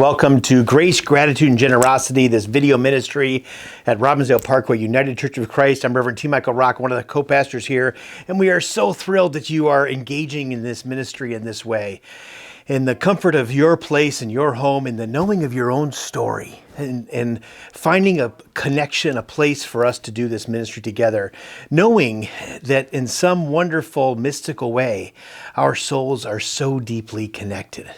welcome to Grace, Gratitude, and Generosity, this video ministry at Robbinsdale Parkway United Church of Christ. I'm Reverend T. Michael Rock, one of the co-pastors here, and we are so thrilled that you are engaging in this ministry in this way, in the comfort of your place and your home, in the knowing of your own story, and finding a connection, a place for us to do this ministry together, knowing that in some wonderful, mystical way, our souls are so deeply connected.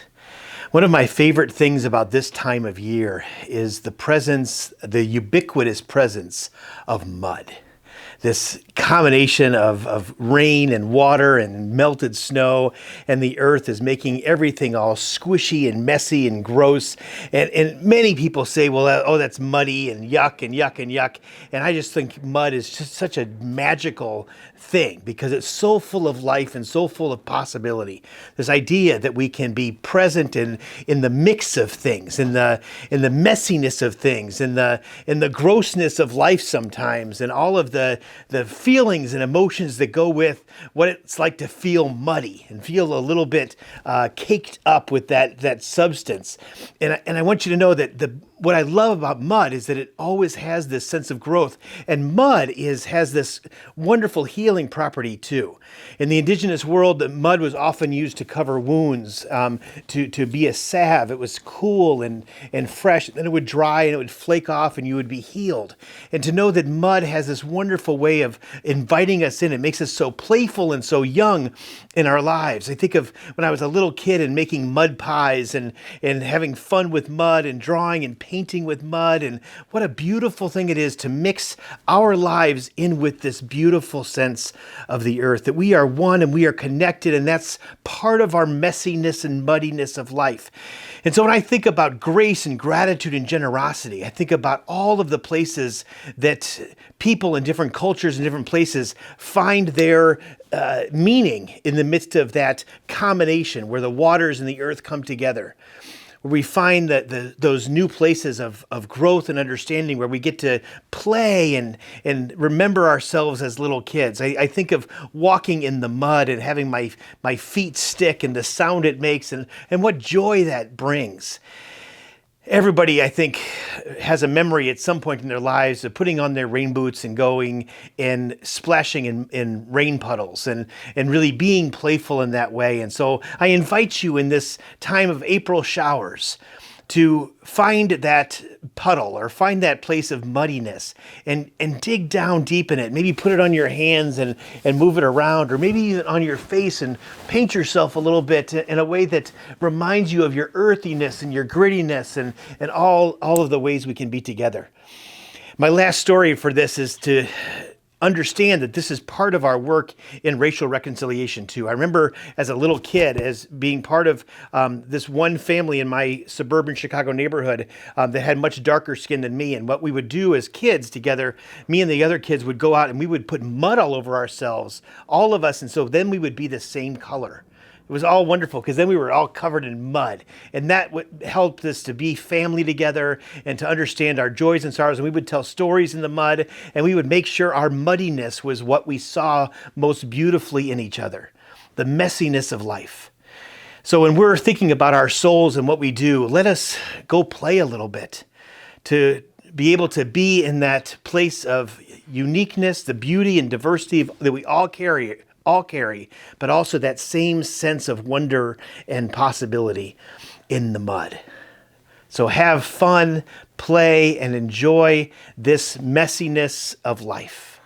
One of my favorite things about this time of year is the presence, the ubiquitous presence of mud. This combination of rain and water and melted snow, and the earth is making everything all squishy and messy and gross. And many people say, well, oh, that's muddy and yuck and yuck and yuck. And I just think mud is just such a magical thing because it's so full of life and so full of possibility. This idea that we can be present in the mix of things, in the messiness of things, in the grossness of life sometimes, and all of the feelings and emotions that go with what it's like to feel muddy and feel a little bit caked up with that substance. And I want you to know that what I love about mud is that it always has this sense of growth, and mud has this wonderful healing property too. In the indigenous world, the mud was often used to cover wounds, to be a salve. It was cool and fresh, and then it would dry and it would flake off and you would be healed. And to know that mud has this wonderful way of inviting us in, it makes us so playful and so young in our lives. I think of when I was a little kid and making mud pies and having fun with mud and drawing and painting with mud, and what a beautiful thing it is to mix our lives in with this beautiful sense of the earth, that we are one and we are connected, and that's part of our messiness and muddiness of life. And so when I think about grace and gratitude and generosity, I think about all of the places that people in different cultures and different places find their meaning in the midst of that combination where the waters and the earth come together, where we find that those new places of growth and understanding where we get to play and remember ourselves as little kids. I think of walking in the mud and having my feet stick and the sound it makes and what joy that brings. Everybody, I think, has a memory at some point in their lives of putting on their rain boots and going and splashing in rain puddles and really being playful in that way. And so I invite you in this time of April showers to find that puddle or find that place of muddiness and dig down deep in it. Maybe put it on your hands and move it around, or maybe even on your face and paint yourself a little bit in a way that reminds you of your earthiness and your grittiness and all of the ways we can be together. My last story for this is to understand that this is part of our work in racial reconciliation too. I remember as a little kid as being part of this one family in my suburban Chicago neighborhood that had much darker skin than me. And what we would do as kids together, me and the other kids would go out and we would put mud all over ourselves, all of us. And so then we would be the same color. It was all wonderful because then we were all covered in mud, and that helped us to be family together and to understand our joys and sorrows. And we would tell stories in the mud, and we would make sure our muddiness was what we saw most beautifully in each other, the messiness of life. So when we're thinking about our souls and what we do, let us go play a little bit to be able to be in that place of uniqueness, the beauty and diversity that we all carry, but also that same sense of wonder and possibility in the mud. So have fun, play, and enjoy this messiness of life.